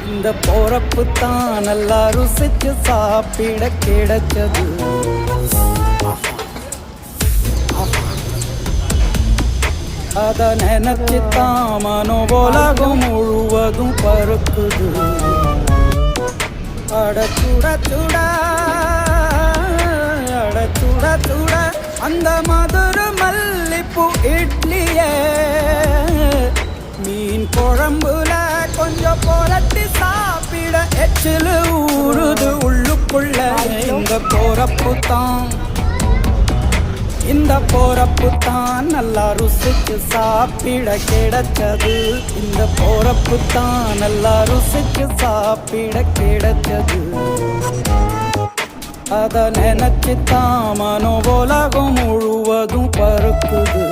இந்த போறப்பு தான் நல்லா ருசிச்சு சாப்பிட கிடைச்சது. அத நினைச்சுத்தான் மனோ உலகம் முழுவதும் பருக்குது. அட சுட சுட அட சுட சுட அந்த மதுர மல்லிப்பூ இட்லியே மீன் குழம்புல கொஞ்சம் புரட்டி சாப்பிட எச்சிலு ஊறுது உள்ளுக்குள்ள. இந்த போறப்பு தான் நல்லா ருசிச்சு சாப்பிட கிடைச்சது. இந்த போறப்பு தான் நல்லா ருசிச்சு சாப்பிட கிடைச்சது. அத நினைச்சுத்தான் மனோ உலகம் முழுவதும் பருக்குது.